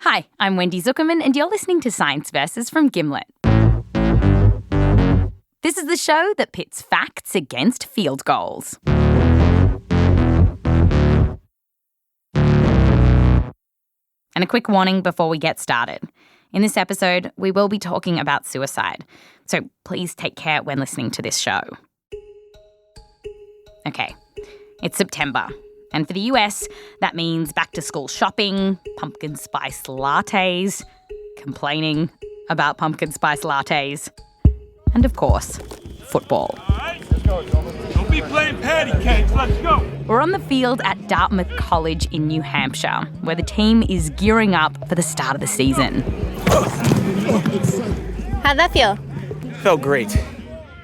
Hi, I'm Wendy Zukerman, and you're listening to Science Versus from Gimlet. This is the show that pits facts against field goals. And a quick warning before we get started. In this episode, we will be talking about suicide, so please take care when listening to this show. Okay, it's September. And for the US, that means back-to-school shopping, pumpkin spice lattes, complaining about pumpkin spice lattes, and, of course, football. All right, let's go. Don't be playing patty cakes. Let's go. We're on the field at Dartmouth College in New Hampshire, where the team is gearing up for the start of the season. How'd that feel? Felt great.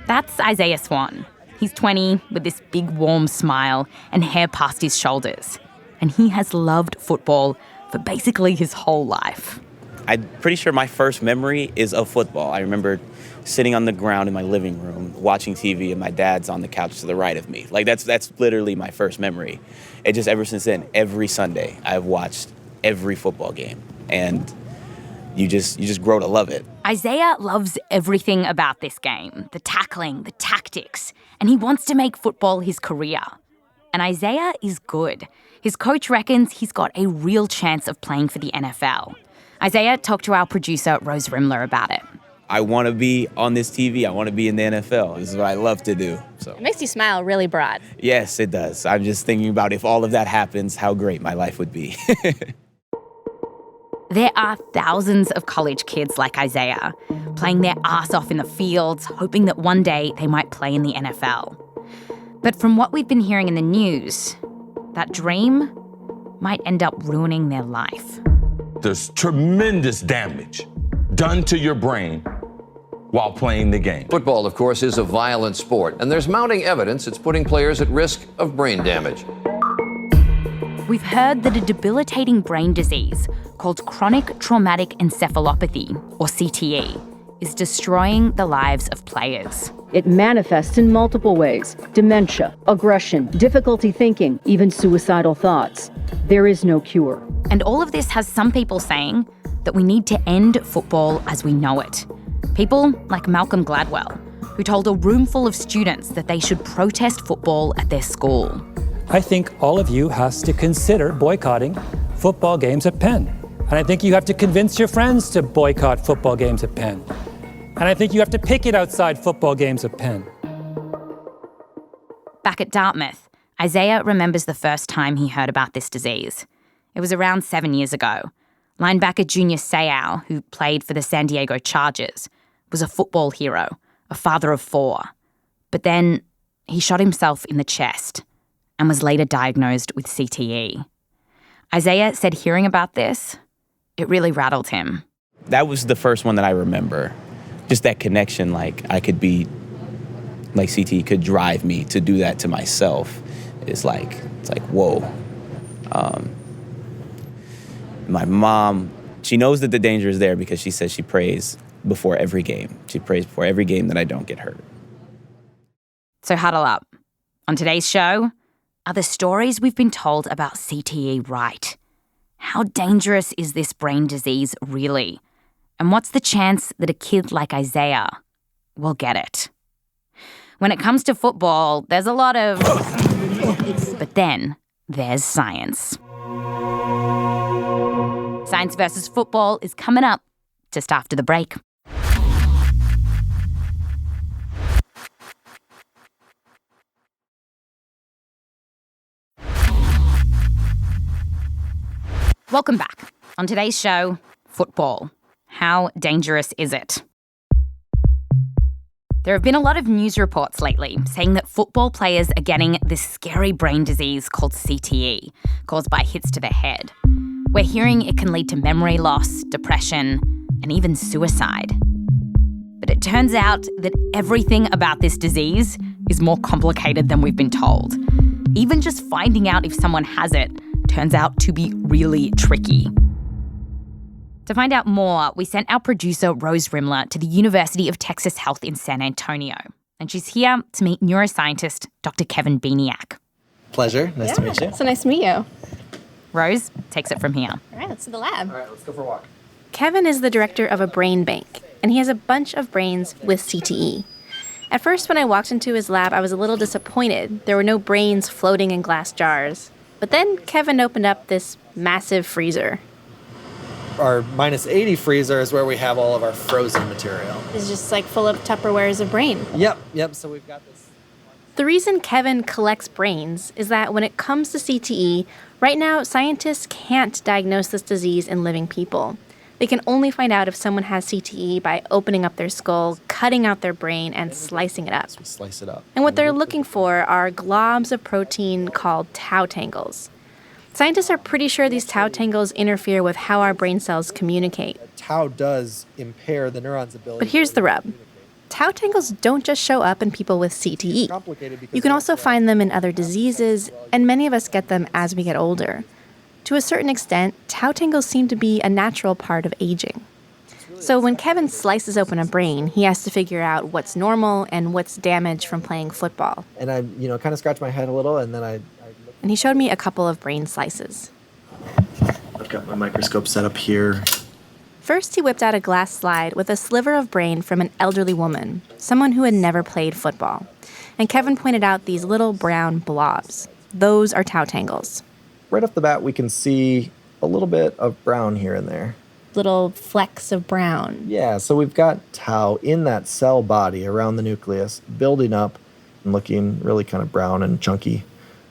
That's Isiah Swann. He's 20 with this big warm smile and hair past his shoulders. And he has loved football for basically his whole life. I'm pretty sure my first memory is of football. I remember sitting on the ground in my living room, watching TV, and my dad's on the couch to the right of me. Like, that's literally my first memory. And just ever since then, every Sunday, I've watched every football game. And you just grow to love it. Isiah loves everything about this game, the tackling, the tactics, and he wants to make football his career. And Isiah is good. His coach reckons he's got a real chance of playing for the NFL. Isiah talked to our producer, Rose Rimler, about it. I want to be on this TV. I want to be in the NFL. This is what I love to do. So It makes you smile really broad. yes, it does. I'm just thinking about if all of that happens, how great my life would be. There are thousands of college kids like Isiah, playing their ass off in the fields, hoping that one day they might play in the NFL. But from what we've been hearing in the news, that dream might end up ruining their life. There's tremendous damage done to your brain while playing the game. Football, of course, is a violent sport, and there's mounting evidence it's putting players at risk of brain damage. We've heard that a debilitating brain disease called chronic traumatic encephalopathy, or CTE, is destroying the lives of players. It manifests in multiple ways: dementia, aggression, difficulty thinking, even suicidal thoughts. There is no cure. And all of this has some people saying that we need to end football as we know it. People like Malcolm Gladwell, who told a room full of students that they should protest football at their school. I think all of you has to consider boycotting football games at Penn. And I think you have to convince your friends to boycott football games at Penn. And I think you have to picket outside football games at Penn. Back at Dartmouth, Isiah remembers the first time he heard about this disease. It was around 7 years ago. Linebacker Junior Seau, who played for the San Diego Chargers, was a football hero, a father of 4. But then he shot himself in the chest and was later diagnosed with CTE. Isiah said hearing about this, it really rattled him. That was the first one that I remember. Just that connection, like I could be, like CTE could drive me to do that to myself. It's like whoa. My mom, she knows that the danger is there because she says she prays before every game. She prays before every game that I don't get hurt. So huddle up. On today's show, are the stories we've been told about CTE right? How dangerous is this brain disease really? And what's the chance that a kid like Isiah will get it? When it comes to football, there's a lot of... But then there's science. Science versus football is coming up just after the break. Welcome back. On today's show, football. How dangerous is it? There have been a lot of news reports lately saying that football players are getting this scary brain disease called CTE, caused by hits to the head. We're hearing it can lead to memory loss, depression, and even suicide. But it turns out that everything about this disease is more complicated than we've been told. Even just finding out if someone has it turns out to be really tricky. To find out more, we sent our producer Rose Rimler to the University of Texas Health in San Antonio. And she's here to meet neuroscientist Dr. Kevin Bieniek. Pleasure. Nice to meet you. So nice to meet you. Rose takes it from here. All right, let's to the lab. All right, let's go for a walk. Kevin is the director of a brain bank, and he has a bunch of brains with CTE. At first, when I walked into his lab, I was a little disappointed. There were no brains floating in glass jars. But then Kevin opened up this massive freezer. Our -80 freezer is where we have all of our frozen material. It's just like full of Tupperwares of brain. Yep, so we've got this. The reason Kevin collects brains is that when it comes to CTE, right now scientists can't diagnose this disease in living people. They can only find out if someone has CTE by opening up their skull, cutting out their brain, and slicing it up. So we slice it up. And what they're looking for are globs of protein called tau tangles. Scientists are pretty sure these tau tangles interfere with how our brain cells communicate. Tau does impair the neuron's ability. But here's the rub. Tau tangles don't just show up in people with CTE. You can also find them in other diseases, and many of us get them as we get older. To a certain extent, tau tangles seem to be a natural part of aging. So when Kevin slices open a brain, he has to figure out what's normal and what's damaged from playing football. And I, kind of scratched my head a little, and then I And he showed me a couple of brain slices. I've got my microscope set up here. First, he whipped out a glass slide with a sliver of brain from an elderly woman, someone who had never played football. And Kevin pointed out these little brown blobs. Those are tau tangles. Right off the bat, we can see a little bit of brown here and there. Little flecks of brown. Yeah, so we've got tau in that cell body around the nucleus, building up and looking really kind of brown and chunky.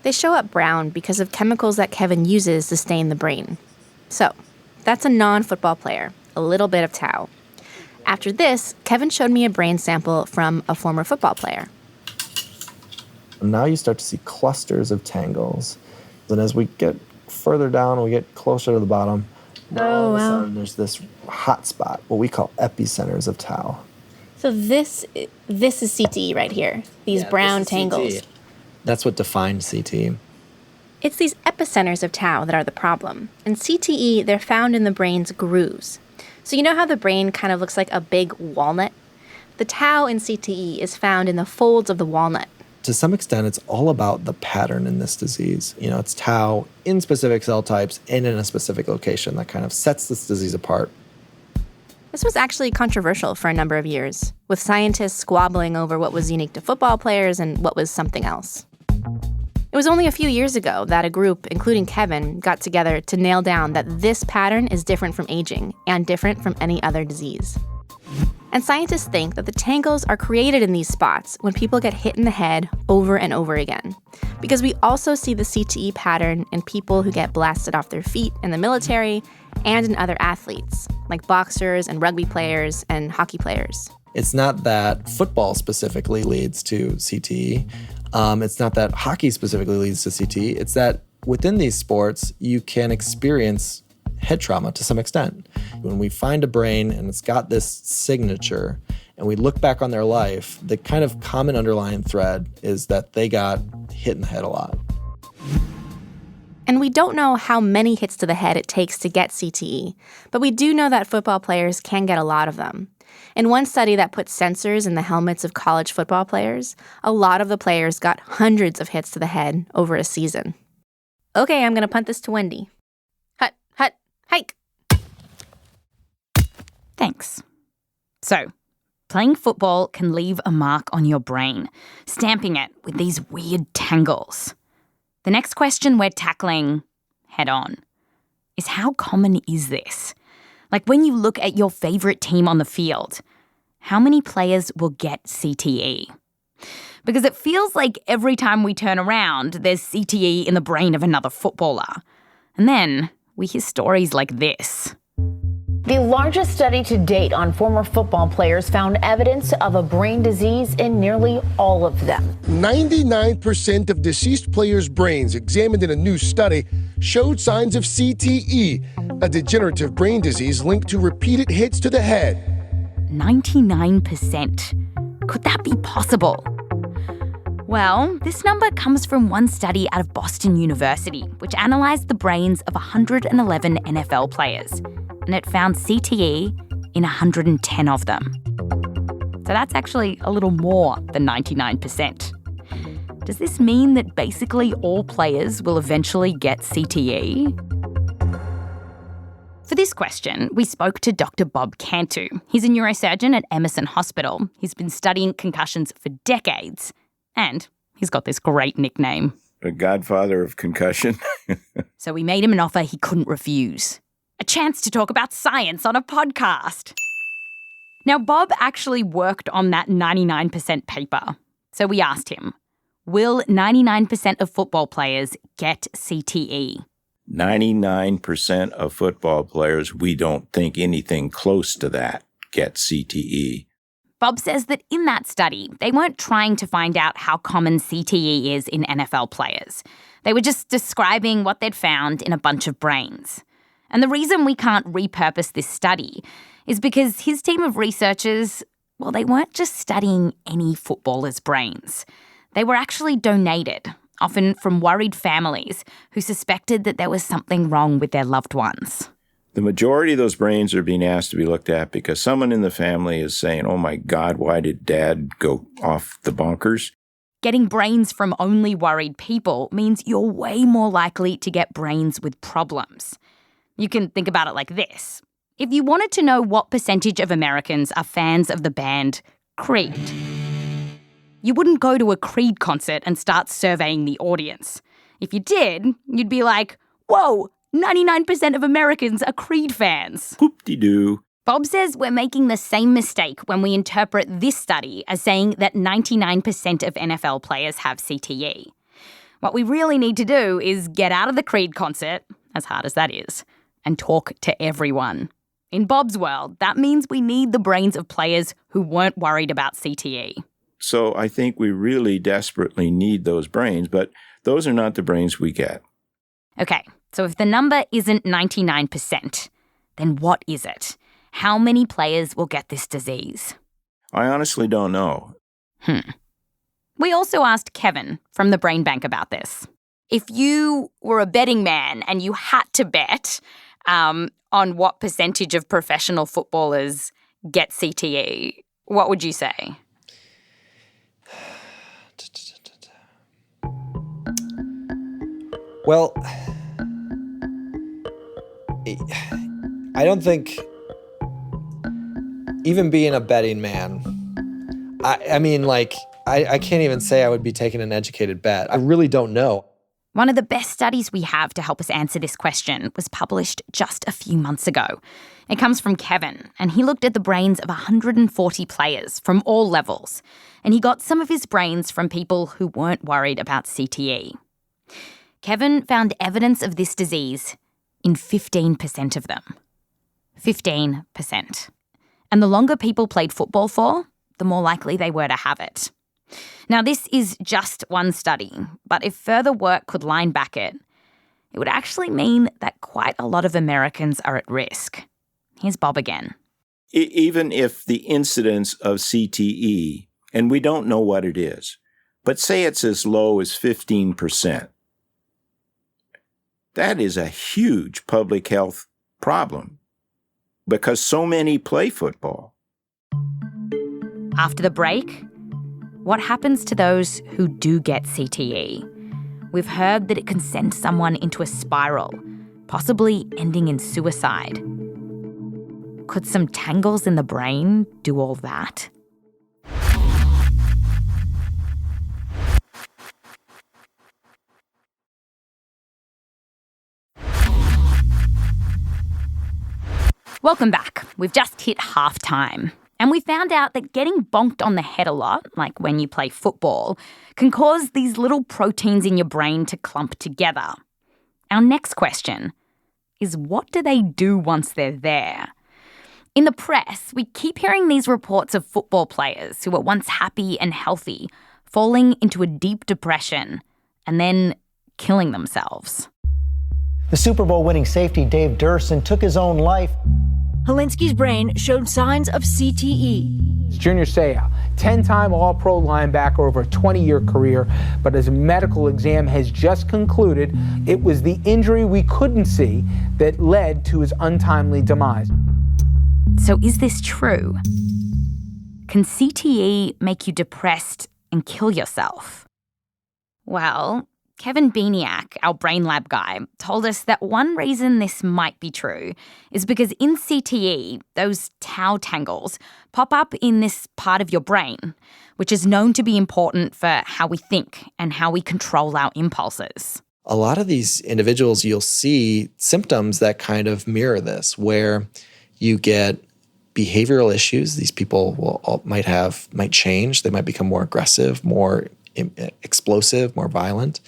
They show up brown because of chemicals that Kevin uses to stain the brain. So, that's a non-football player, a little bit of tau. After this, Kevin showed me a brain sample from a former football player. And now you start to see clusters of tangles. And as we get further down, we get closer to the bottom. All of a sudden, there's this hot spot, what we call epicenters of tau. So this is CTE right here, these brown tangles. CTE. That's what defined CTE. It's these epicenters of tau that are the problem. In CTE, they're found in the brain's grooves. So you know how the brain kind of looks like a big walnut? The tau in CTE is found in the folds of the walnut. To some extent, it's all about the pattern in this disease. It's tau in specific cell types and in a specific location that kind of sets this disease apart. This was actually controversial for a number of years, with scientists squabbling over what was unique to football players and what was something else. It was only a few years ago that a group, including Kevin, got together to nail down that this pattern is different from aging and different from any other disease. And scientists think that the tangles are created in these spots when people get hit in the head over and over again. Because we also see the CTE pattern in people who get blasted off their feet in the military and in other athletes, like boxers and rugby players and hockey players. It's not that football specifically leads to CTE. It's not that hockey specifically leads to CTE. It's that within these sports, you can experience head trauma to some extent. When we find a brain and it's got this signature and we look back on their life, the kind of common underlying thread is that they got hit in the head a lot. And we don't know how many hits to the head it takes to get CTE, but we do know that football players can get a lot of them. In one study that put sensors in the helmets of college football players, a lot of the players got hundreds of hits to the head over a season. Okay, I'm going to punt this to Wendy. Hut, hike. Thanks. So, playing football can leave a mark on your brain, stamping it with these weird tangles. The next question we're tackling head on is how common is this? Like when you look at your favorite team on the field, how many players will get CTE? Because it feels like every time we turn around, there's CTE in the brain of another footballer. And then we hear stories like this. The largest study to date on former football players found evidence of a brain disease in nearly all of them. 99% of deceased players' brains examined in a new study showed signs of CTE, a degenerative brain disease linked to repeated hits to the head. 99%. Could that be possible? Well, this number comes from one study out of Boston University, which analysed the brains of 111 NFL players, and it found CTE in 110 of them. So that's actually a little more than 99%. does this mean that basically all players will eventually get CTE? For this question, we spoke to Dr. Bob Cantu. He's a neurosurgeon at Emerson Hospital. He's been studying concussions for decades, and he's got this great nickname. The godfather of concussion. So we made him an offer he couldn't refuse. A chance to talk about science on a podcast. Now, Bob actually worked on that 99% paper. So we asked him, will 99% of football players get CTE? 99% of football players, we don't think anything close to that get CTE. Bob says that in that study, they weren't trying to find out how common CTE is in NFL players. They were just describing what they'd found in a bunch of brains. And the reason we can't repurpose this study is because his team of researchers, well, they weren't just studying any footballer's brains. They were actually donated, often from worried families who suspected that there was something wrong with their loved ones. The majority of those brains are being asked to be looked at because someone in the family is saying, oh my God, why did Dad go off the bunkers? Getting brains from only worried people means you're way more likely to get brains with problems. You can think about it like this. If you wanted to know what percentage of Americans are fans of the band Creed, you wouldn't go to a Creed concert and start surveying the audience. If you did, you'd be like, whoa, 99% of Americans are Creed fans. Whoop-de-doo. Bob says we're making the same mistake when we interpret this study as saying that 99% of NFL players have CTE. What we really need to do is get out of the Creed concert, as hard as that is, and talk to everyone. In Bob's world, that means we need the brains of players who weren't worried about CTE. So I think we really desperately need those brains, but those are not the brains we get. Okay, so if the number isn't 99%, then what is it? How many players will get this disease? I honestly don't know. We also asked Kevin from the Brain Bank about this. If you were a betting man and you had to bet on what percentage of professional footballers get CTE, what would you say? Well, I don't think, even being a betting man, I can't even say I would be taking an educated bet. I really don't know. One of the best studies we have to help us answer this question was published just a few months ago. It comes from Kevin, and he looked at the brains of 140 players from all levels, and he got some of his brains from people who weren't worried about CTE. Kevin found evidence of this disease in 15% of them. 15%. And the longer people played football for, the more likely they were to have it. Now, this is just one study, but if further work could line back it would actually mean that quite a lot of Americans are at risk. Here's Bob again. Even if the incidence of CTE, and we don't know what it is, but say it's as low as 15%, that is a huge public health problem because so many play football. After the break, what happens to those who do get CTE? We've heard that it can send someone into a spiral, possibly ending in suicide. Could some tangles in the brain do all that? Welcome back. We've just hit halftime. And we found out that getting bonked on the head a lot, like when you play football, can cause these little proteins in your brain to clump together. Our next question is, what do they do once they're there? In the press, we keep hearing these reports of football players who were once happy and healthy falling into a deep depression and then killing themselves. The Super Bowl winning safety Dave Durson took his own life. Helinski's brain showed signs of CTE. Junior Seau, 10-time All-Pro linebacker over a 20-year career, but his medical exam has just concluded it was the injury we couldn't see that led to his untimely demise. So is this true? Can CTE make you depressed and kill yourself? Well, Kevin Bieniek, our brain lab guy, told us that one reason this might be true is because in CTE, those tau tangles pop up in this part of your brain, which is known to be important for how we think and how we control our impulses. A lot of these individuals, you'll see symptoms that kind of mirror this, where you get behavioral issues. These people might change. They might become more aggressive, more explosive, more violent,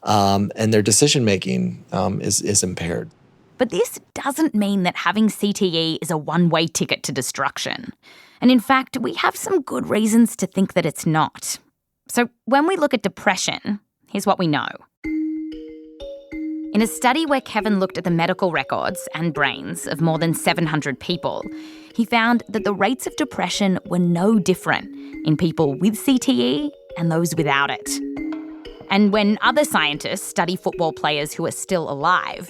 and their decision-making is impaired. But this doesn't mean that having CTE is a one-way ticket to destruction. And in fact, we have some good reasons to think that it's not. So when we look at depression, here's what we know. In a study where Kevin looked at the medical records and brains of more than 700 people, he found that the rates of depression were no different in people with CTE and those without it. And when other scientists study football players who are still alive,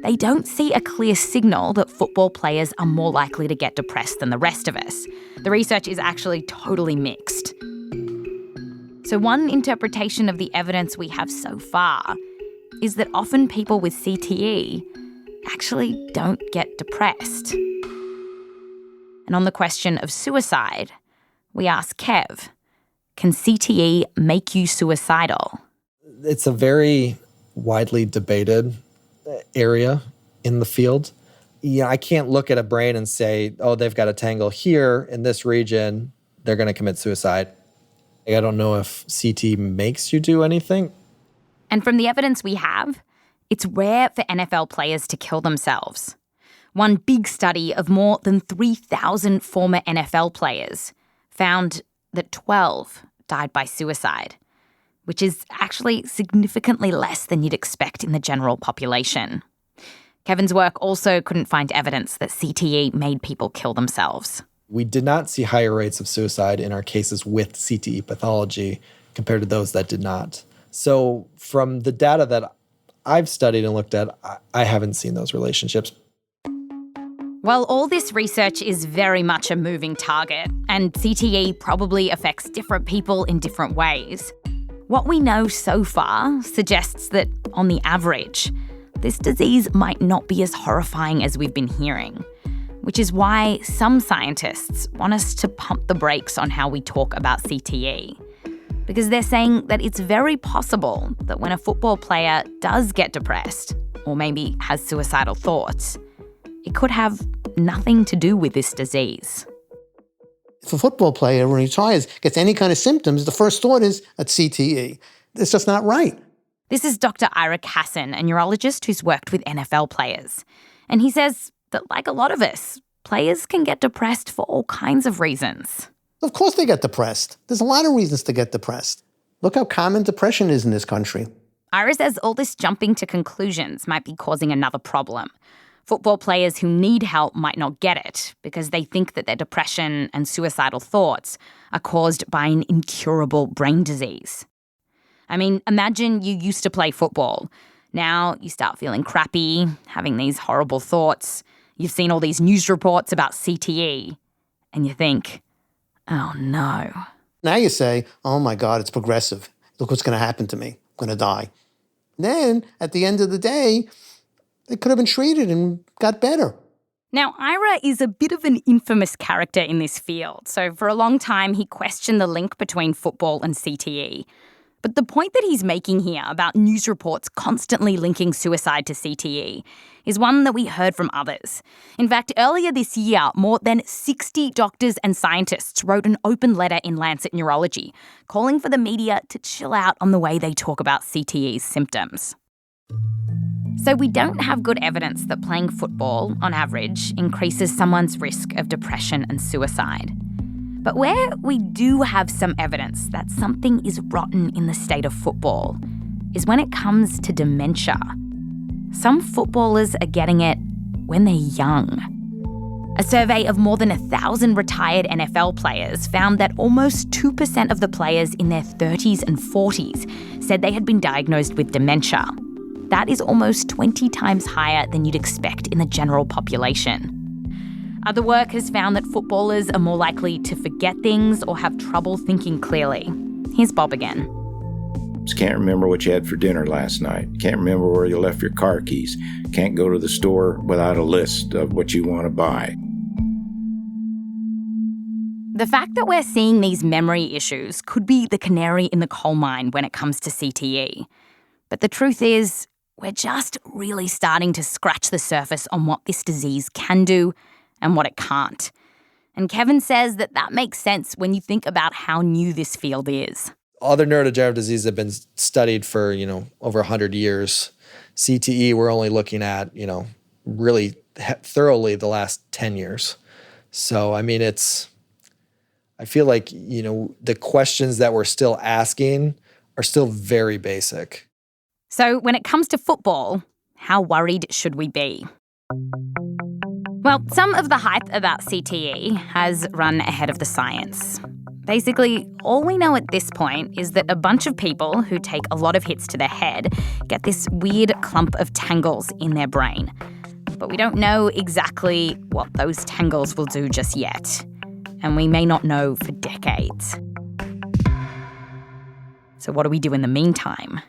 they don't see a clear signal that football players are more likely to get depressed than the rest of us. The research is actually totally mixed. So one interpretation of the evidence we have so far is that often people with CTE actually don't get depressed. And on the question of suicide, we ask Kev, can CTE make you suicidal? It's a very widely debated area in the field. I can't look at a brain and say, oh, they've got a tangle here in this region, they're going to commit suicide. I don't know if CT makes you do anything. And from the evidence we have, it's rare for NFL players to kill themselves. One big study of more than 3,000 former NFL players found that 12 died by suicide, which is actually significantly less than you'd expect in the general population. Kevin's work also couldn't find evidence that CTE made people kill themselves. We did not see higher rates of suicide in our cases with CTE pathology compared to those that did not. So from the data that I've studied and looked at, I haven't seen those relationships. Well, all this research is very much a moving target, and CTE probably affects different people in different ways. What we know so far suggests that, on the average, this disease might not be as horrifying as we've been hearing, which is why some scientists want us to pump the brakes on how we talk about CTE. Because they're saying that it's very possible that when a football player does get depressed, or maybe has suicidal thoughts, it could have nothing to do with this disease. If a football player, when he retires, gets any kind of symptoms, the first thought is a CTE. It's just not right. This is Dr. Ira Casson, a neurologist who's worked with NFL players. And he says that, like a lot of us, players can get depressed for all kinds of reasons. Of course they get depressed. There's a lot of reasons to get depressed. Look how common depression is in this country. Ira says all this jumping to conclusions might be causing another problem. Football players who need help might not get it because they think that their depression and suicidal thoughts are caused by an incurable brain disease. I mean, imagine you used to play football. Now you start feeling crappy, having these horrible thoughts. You've seen all these news reports about CTE, and you think, oh no. Now you say, oh my God, it's progressive. Look what's going to happen to me. I'm going to die. Then, at the end of the day, it could have been treated and got better. Now, Ira is a bit of an infamous character in this field. So for a long time, he questioned the link between football and CTE. But the point that he's making here about news reports constantly linking suicide to CTE is one that we heard from others. In fact, earlier this year, more than 60 doctors and scientists wrote an open letter in Lancet Neurology, calling for the media to chill out on the way they talk about CTE's symptoms. So we don't have good evidence that playing football, on average, increases someone's risk of depression and suicide. But where we do have some evidence that something is rotten in the state of football is when it comes to dementia. Some footballers are getting it when they're young. A survey of more than 1,000 retired NFL players found that almost 2% of the players in their 30s and 40s said they had been diagnosed with dementia. That is almost 20 times higher than you'd expect in the general population. Other work has found that footballers are more likely to forget things or have trouble thinking clearly. Here's Bob again. Can't remember what you had for dinner last night. Can't remember where you left your car keys. Can't go to the store without a list of what you want to buy. The fact that we're seeing these memory issues could be the canary in the coal mine when it comes to CTE. But the truth is, we're just really starting to scratch the surface on what this disease can do and what it can't. And Kevin says that makes sense when you think about how new this field is. Other neurodegenerative diseases have been studied for, over 100 years. CTE, we're only looking at, really thoroughly the last 10 years. So, I feel like, the questions that we're still asking are still very basic. So when it comes to football, how worried should we be? Well, some of the hype about CTE has run ahead of the science. Basically, all we know at this point is that a bunch of people who take a lot of hits to the head get this weird clump of tangles in their brain. But we don't know exactly what those tangles will do just yet. And we may not know for decades. So what do we do in the meantime?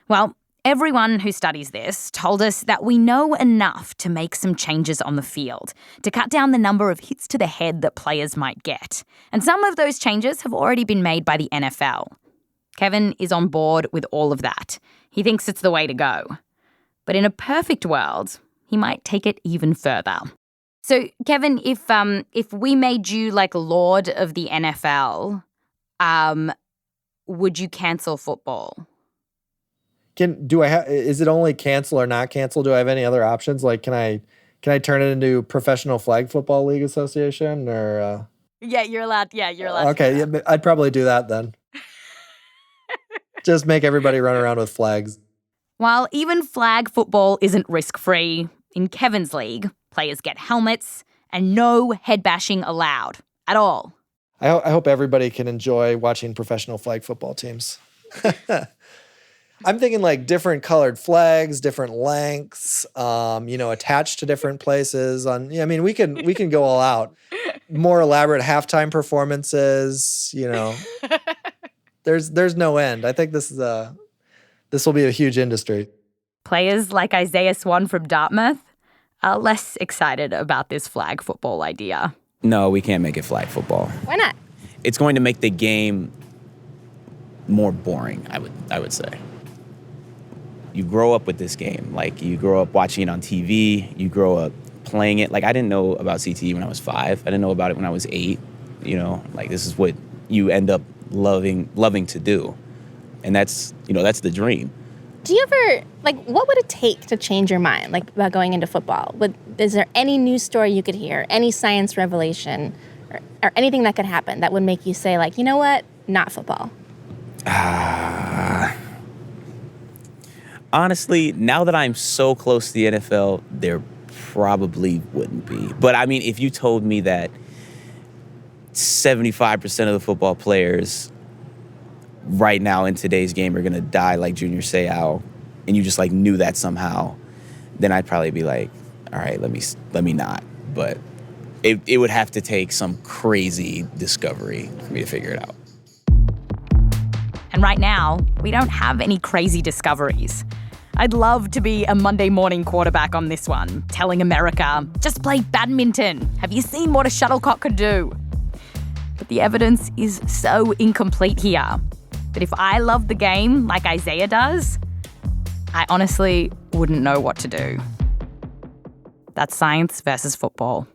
Well, everyone who studies this told us that we know enough to make some changes on the field, to cut down the number of hits to the head that players might get. And some of those changes have already been made by the NFL. Kevin is on board with all of that. He thinks it's the way to go. But in a perfect world, he might take it even further. So, Kevin, if we made you like Lord of the NFL, would you cancel football? Is it only cancel or not cancel? Do I have any other options? Like, can I turn it into Professional Flag Football League Association or? Yeah, you're allowed. Yeah, you're allowed. Okay, yeah, I'd probably do that then. Just make everybody run around with flags. While even flag football isn't risk-free, in Kevin's league, players get helmets and no head bashing allowed at all. I hope everybody can enjoy watching professional flag football teams. I'm thinking like different colored flags, different lengths, attached to different places. We can go all out. More elaborate halftime performances. There's no end. I think this will be a huge industry. Players like Isiah Swann from Dartmouth are less excited about this flag football idea. No, we can't make it flag football. Why not? It's going to make the game more boring, I would say. You grow up with this game. Like, you grow up watching it on TV. You grow up playing it. Like, I didn't know about CTE when I was 5. I didn't know about it when I was 8. This is what you end up loving to do. And that's the dream. Do you ever, what would it take to change your mind, about going into football? Is there any news story you could hear, any science revelation, or anything that could happen that would make you say, you know what, not football? Honestly, now that I'm so close to the NFL, there probably wouldn't be. But, if you told me that 75% of the football players right now in today's game are going to die like Junior Seau, and you just knew that somehow, then I'd probably be like, all right, let me not. But it would have to take some crazy discovery for me to figure it out. And right now, we don't have any crazy discoveries. I'd love to be a Monday morning quarterback on this one, telling America, just play badminton. Have you seen what a shuttlecock could do? But the evidence is so incomplete here that if I love the game like Isiah does, I honestly wouldn't know what to do. That's science versus football.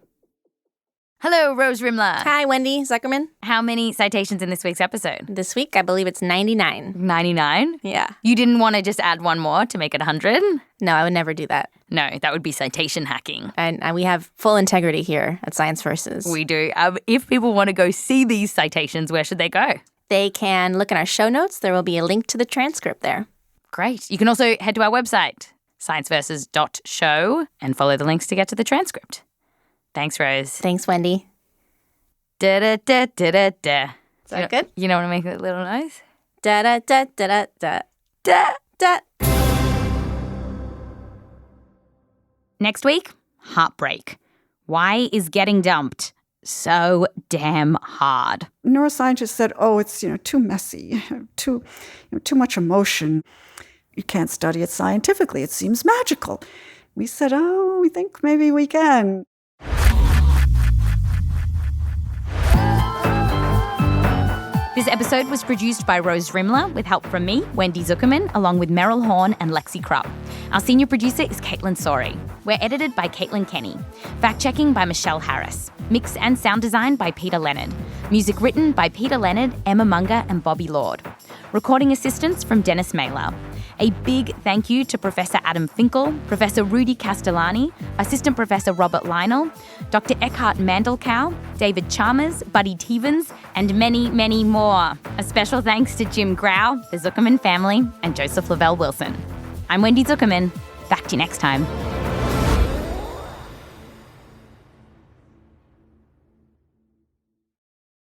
Hello, Rose Rimler. Hi, Wendy Zukerman. How many citations in this week's episode? This week, I believe it's 99. 99? Yeah. You didn't want to just add one more to make it 100? No, I would never do that. No, that would be citation hacking. And we have full integrity here at Science Versus. We do. If people want to go see these citations, where should they go? They can look in our show notes. There will be a link to the transcript there. Great. You can also head to our website, scienceversus.show, and follow the links to get to the transcript. Thanks, Rose. Thanks, Wendy. Da-da-da-da-da-da. Is that good? You know how to make that little noise? Da-da-da-da-da-da. Da-da. Next week, heartbreak. Why is getting dumped so damn hard. Neuroscientists said, oh, it's too messy, too much emotion. You can't study it scientifically. It seems magical. We said, oh, we think maybe we can. This episode was produced by Rose Rimler with help from me, Wendy Zukerman, along with Meryl Horn and Lexi Krupp. Our senior producer is Caitlin Sawrey. We're edited by Caitlin Kenney. Fact-checking by Michelle Harris. Mix and sound design by Peter Leonard. Music written by Peter Leonard, Emma Munger, and Bobby Lord. Recording assistance from Dennis Mailer. A big thank you to Professor Adam Finkel, Professor Rudy Castellani, Assistant Professor Robert Lynall, Dr. Eckhard Mandelkow, David Chalmers, Buddy Teevens, and many, many more. A special thanks to Jim Grau, the Zukerman family, and Joseph Lavelle Wilson. I'm Wendy Zukerman. Back to you next time.